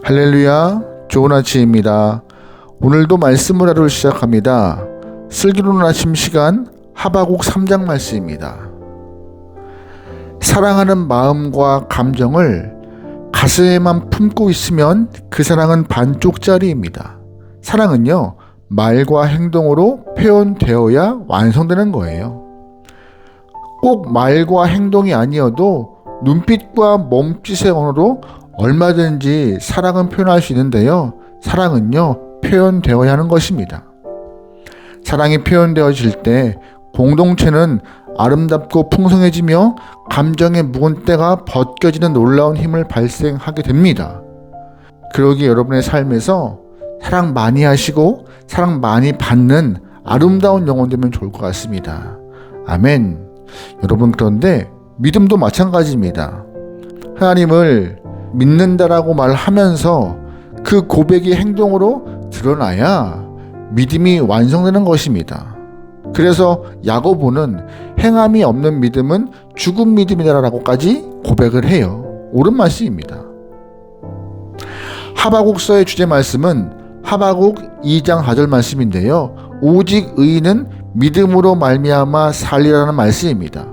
할렐루야, 좋은 아침입니다. 오늘도 말씀을 하루 시작합니다. 슬기로운 아침 시간 하박국 3장 말씀입니다. 사랑하는 마음과 감정을 가슴에만 품고 있으면 그 사랑은 반쪽짜리입니다. 사랑은요, 말과 행동으로 표현되어야 완성되는 거예요. 꼭 말과 행동이 아니어도 눈빛과 몸짓의 언어로 얼마든지 사랑은 표현할 수 있는데요. 사랑은요, 표현되어야 하는 것입니다. 사랑이 표현되어질 때 공동체는 아름답고 풍성해지며 감정의 묵은 때가 벗겨지는 놀라운 힘을 발생하게 됩니다. 그러기에 여러분의 삶에서 사랑 많이 하시고 사랑 많이 받는 아름다운 영혼 되면 좋을 것 같습니다. 아멘. 여러분, 그런데 믿음도 마찬가지입니다. 하나님을 믿는다라고 말하면서 그 고백이 행동으로 드러나야 믿음이 완성되는 것입니다. 그래서 야고보는 행함이 없는 믿음은 죽은 믿음이다라고까지 고백을 해요. 옳은 말씀입니다. 하박국서의 주제 말씀은 하박국 2장 4절 말씀인데요. 오직 의인은 믿음으로 말미암아 살리라는 말씀입니다.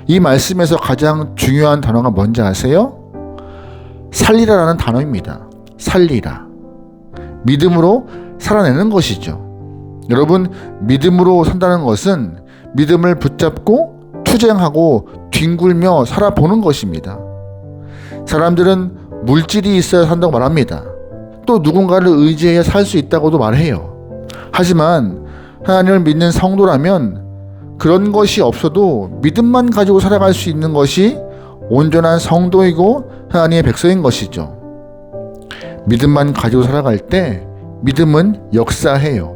이 말씀에서 가장 중요한 단어가 뭔지 아세요? 살리라라는 단어입니다. 살리라. 믿음으로 살아내는 것이죠. 여러분, 믿음으로 산다는 것은 믿음을 붙잡고 투쟁하고 뒹굴며 살아보는 것입니다. 사람들은 물질이 있어야 산다고 말합니다. 또 누군가를 의지해야 살 수 있다고도 말해요. 하지만 하나님을 믿는 성도라면 그런 것이 없어도 믿음만 가지고 살아갈 수 있는 것이 온전한 성도이고 하나님의 백성인 것이죠. 믿음만 가지고 살아갈 때 믿음은 역사해요.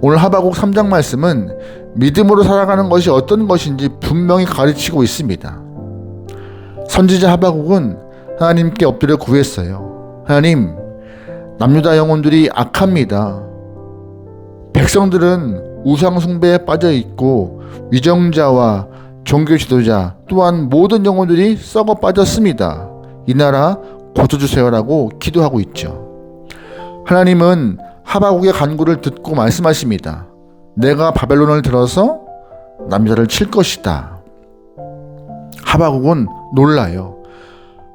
오늘 하박국 3장 말씀은 믿음으로 살아가는 것이 어떤 것인지 분명히 가르치고 있습니다. 선지자 하박국은 하나님께 엎드려 구했어요. 하나님, 남유다 영혼들이 악합니다. 백성들은 우상 숭배에 빠져 있고 위정자와 종교 지도자 또한 모든 영혼들이 썩어 빠졌습니다. 이 나라 고쳐주세요라고 기도하고 있죠. 하나님은 하박국의 간구를 듣고 말씀하십니다. 내가 바벨론을 들어서 남유다를 칠 것이다. 하박국은 놀라요.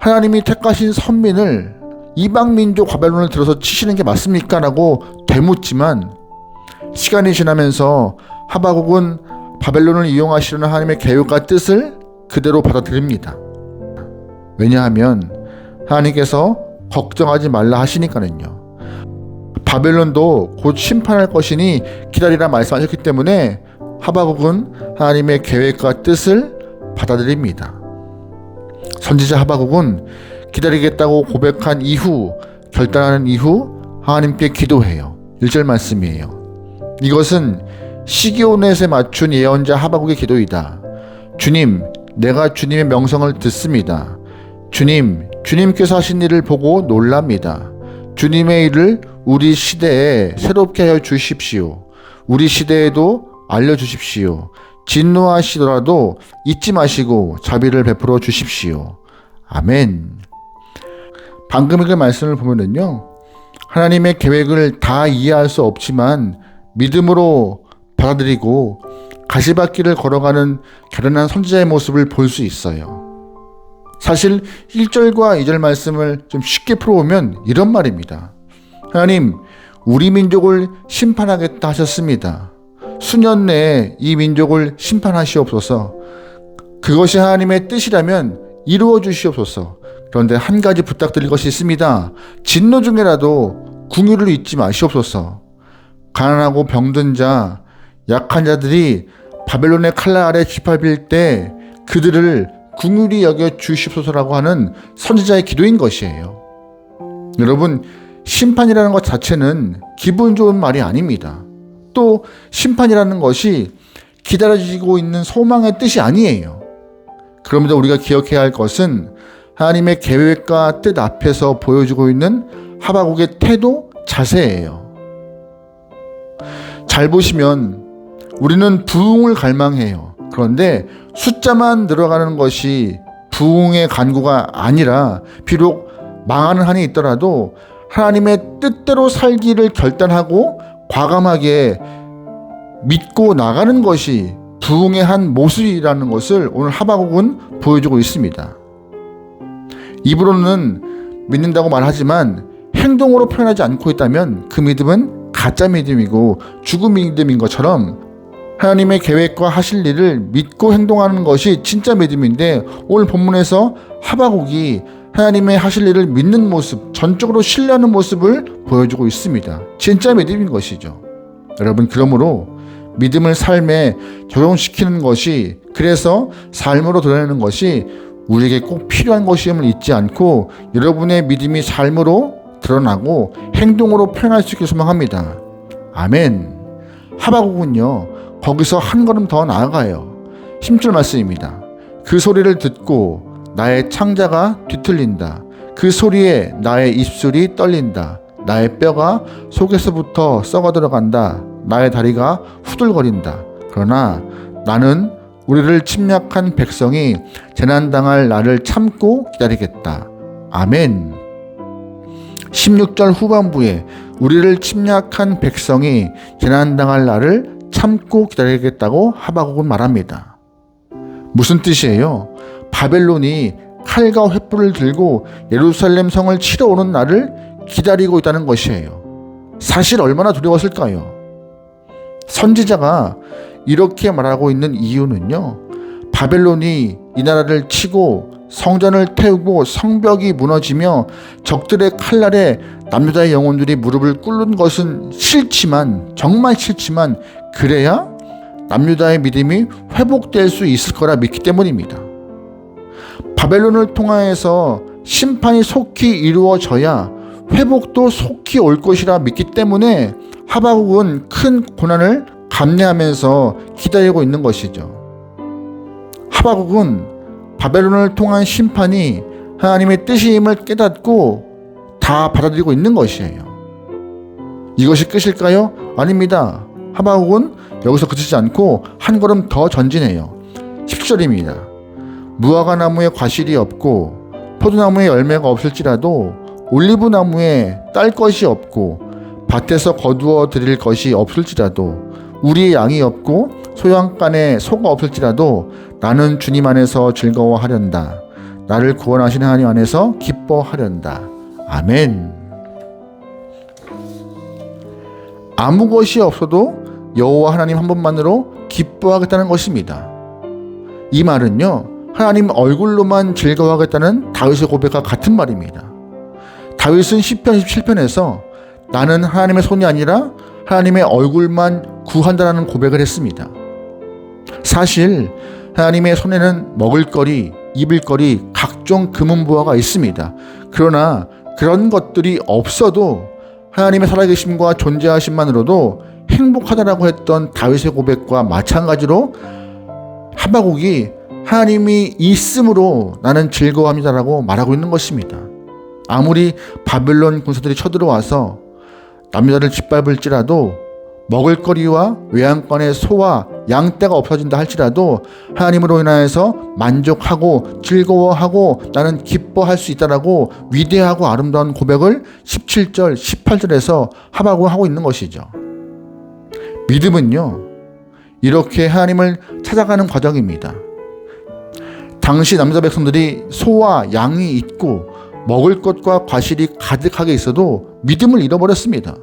하나님이 택하신 선민을 이방 민족 바벨론을 들어서 치시는 게 맞습니까? 라고 되묻지만 시간이 지나면서 하박국은 바벨론을 이용하시려는 하나님의 계획과 뜻을 그대로 받아들입니다. 왜냐하면 하나님께서 걱정하지 말라 하시니까는요. 바벨론도 곧 심판할 것이니 기다리라 말씀하셨기 때문에 하박국은 하나님의 계획과 뜻을 받아들입니다. 선지자 하박국은 기다리겠다고 고백한 이후, 결단하는 이후 하나님께 기도해요. 1절 말씀이에요. 이것은 시기온넷에 맞춘 예언자 하박국의 기도이다. 주님, 내가 주님의 명성을 듣습니다. 주님, 주님께서 하신 일을 보고 놀랍니다. 주님의 일을 우리 시대에 새롭게 하여 주십시오. 우리 시대에도 알려주십시오. 진노하시더라도 잊지 마시고 자비를 베풀어 주십시오. 아멘. 방금 그 말씀을 보면은요, 하나님의 계획을 다 이해할 수 없지만 믿음으로 받아들이고 가시밭길을 걸어가는 결연한 선지자의 모습을 볼 수 있어요. 사실 1절과 2절 말씀을 좀 쉽게 풀어보면 이런 말입니다. 하나님, 우리 민족을 심판하겠다 하셨습니다. 수년 내에 이 민족을 심판하시옵소서. 그것이 하나님의 뜻이라면 이루어 주시옵소서. 그런데 한 가지 부탁드릴 것이 있습니다. 진노 중에라도 긍휼을 잊지 마시옵소서. 가난하고 병든 자, 약한 자들이 바벨론의 칼날 아래 짓밟힐 때 그들을 긍휼히 여겨 주시옵소서라고 하는 선지자의 기도인 것이에요. 여러분, 심판이라는 것 자체는 기분 좋은 말이 아닙니다. 또 심판이라는 것이 기다려지고 있는 소망의 뜻이 아니에요. 그럼에도 우리가 기억해야 할 것은 하나님의 계획과 뜻 앞에서 보여주고 있는 하박국의 태도, 자세예요. 잘 보시면 우리는 부흥을 갈망해요. 그런데 숫자만 늘어가는 것이 부흥의 간구가 아니라 비록 망하는 한이 있더라도 하나님의 뜻대로 살기를 결단하고 과감하게 믿고 나가는 것이 부흥의 한 모습이라는 것을 오늘 하박국은 보여주고 있습니다. 입으로는 믿는다고 말하지만 행동으로 표현하지 않고 있다면 그 믿음은 가짜 믿음이고 죽은 믿음인 것처럼 하나님의 계획과 하실 일을 믿고 행동하는 것이 진짜 믿음인데, 오늘 본문에서 하박국이 하나님의 하실 일을 믿는 모습, 전적으로 신뢰하는 모습을 보여주고 있습니다. 진짜 믿음인 것이죠. 여러분, 그러므로 믿음을 삶에 적용시키는 것이, 그래서 삶으로 드러내는 것이 우리에게 꼭 필요한 것임을 잊지 않고 여러분의 믿음이 삶으로 드러나고 행동으로 표현할 수 있기를 소망합니다. 아멘. 하박국은요, 거기서 한 걸음 더 나아가요. 10절 말씀입니다. 그 소리를 듣고 나의 창자가 뒤틀린다. 그 소리에 나의 입술이 떨린다. 나의 뼈가 속에서부터 썩어 들어간다. 나의 다리가 후들거린다. 그러나 나는 우리를 침략한 백성이 재난당할 날을 참고 기다리겠다. 아멘. 16절 후반부에 우리를 침략한 백성이 재난당할 날을 참고 기다리겠다고 하박국은 말합니다. 무슨 뜻이에요? 바벨론이 칼과 횃불을 들고 예루살렘 성을 치러 오는 날을 기다리고 있다는 것이에요. 사실 얼마나 두려웠을까요? 선지자가 이렇게 말하고 있는 이유는요, 바벨론이 이 나라를 치고 성전을 태우고 성벽이 무너지며 적들의 칼날에 남유다의 영혼들이 무릎을 꿇는 것은 싫지만, 정말 싫지만, 그래야 남유다의 믿음이 회복될 수 있을 거라 믿기 때문입니다. 바벨론을 통하여서 심판이 속히 이루어져야 회복도 속히 올 것이라 믿기 때문에 하박국은 큰 고난을 감내하면서 기다리고 있는 것이죠. 하박국은 바벨론을 통한 심판이 하나님의 뜻임을 깨닫고 다 받아들이고 있는 것이에요. 이것이 끝일까요? 아닙니다. 하박국은 여기서 그치지 않고 한 걸음 더 전진해요. 10절입니다. 무화과 나무에 과실이 없고 포도나무에 열매가 없을지라도 올리브나무에 딸 것이 없고 밭에서 거두어 드릴 것이 없을지라도 우리의 양이 없고 소양간에 소가 없을지라도 나는 주님 안에서 즐거워하련다. 나를 구원하신 하나님 안에서 기뻐하련다. 아멘. 아무 것이 없어도 여호와 하나님 한 분만으로 기뻐하겠다는 것입니다. 이 말은요, 하나님 얼굴로만 즐거워하겠다는 다윗의 고백과 같은 말입니다. 다윗은 시편 17편에서 나는 하나님의 손이 아니라 하나님의 얼굴만 구한다라는 고백을 했습니다. 사실 하나님의 손에는 먹을거리, 입을거리, 각종 금은보화가 있습니다. 그러나 그런 것들이 없어도 하나님의 살아계심과 존재하심만으로도 행복하다라고 했던 다윗의 고백과 마찬가지로 하박국이 하나님이 있음으로 나는 즐거워합니다라고 말하고 있는 것입니다. 아무리 바벨론 군사들이 쳐들어와서 남유다를 짓밟을지라도 먹을거리와 외양간의 소와 양떼가 없어진다 할지라도 하나님으로 인하여서 만족하고 즐거워하고 나는 기뻐할 수 있다라고 위대하고 아름다운 고백을 17절, 18절에서 하박국은 하고 있는 것이죠. 믿음은요, 이렇게 하나님을 찾아가는 과정입니다. 당시 남유다 백성들이 소와 양이 있고 먹을 것과 과실이 가득하게 있어도 믿음을 잃어버렸습니다.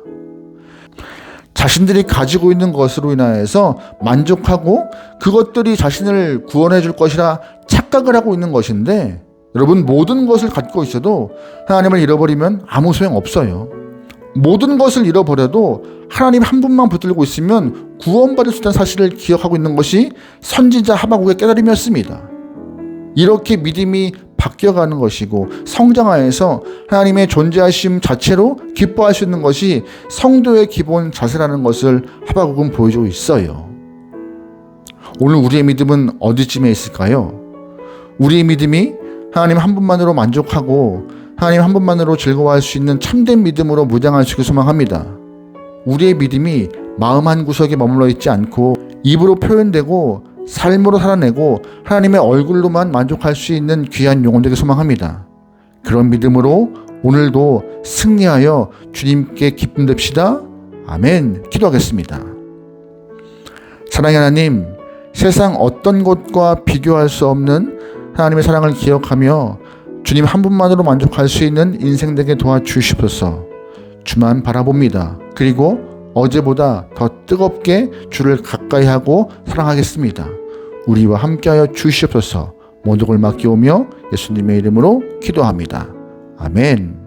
자신들이 가지고 있는 것으로 인하여서 만족하고 그것들이 자신을 구원해 줄 것이라 착각을 하고 있는 것인데, 여러분, 모든 것을 갖고 있어도 하나님을 잃어버리면 아무 소용 없어요. 모든 것을 잃어버려도 하나님 한 분만 붙들고 있으면 구원받을 수 있다는 사실을 기억하고 있는 것이 선지자 하박국의 깨달음이었습니다. 이렇게 믿음이 바뀌어가는 것이고 성장하여서 하나님의 존재하심 자체로 기뻐할 수 있는 것이 성도의 기본 자세라는 것을 하박국은 보여주고 있어요. 오늘 우리의 믿음은 어디쯤에 있을까요? 우리의 믿음이 하나님 한 분만으로 만족하고 하나님 한 분만으로 즐거워할 수 있는 참된 믿음으로 무장할 수 있기를 소망합니다. 우리의 믿음이 마음 한 구석에 머물러 있지 않고 입으로 표현되고 삶으로 살아내고 하나님의 얼굴로만 만족할 수 있는 귀한 영혼 되길 소망합니다. 그런 믿음으로 오늘도 승리하여 주님께 기쁨 냅시다. 아멘. 기도하겠습니다. 사랑의 하나님, 세상 어떤 것과 비교할 수 없는 하나님의 사랑을 기억하며 주님 한 분만으로 만족할 수 있는 인생 되게 도와주시옵소서. 주만 바라봅니다. 그리고 어제보다 더 뜨겁게 주를 가까이 하고 사랑하겠습니다. 우리와 함께하여 주시옵소서. 모든 걸 맡겨오며 예수님의 이름으로 기도합니다. 아멘.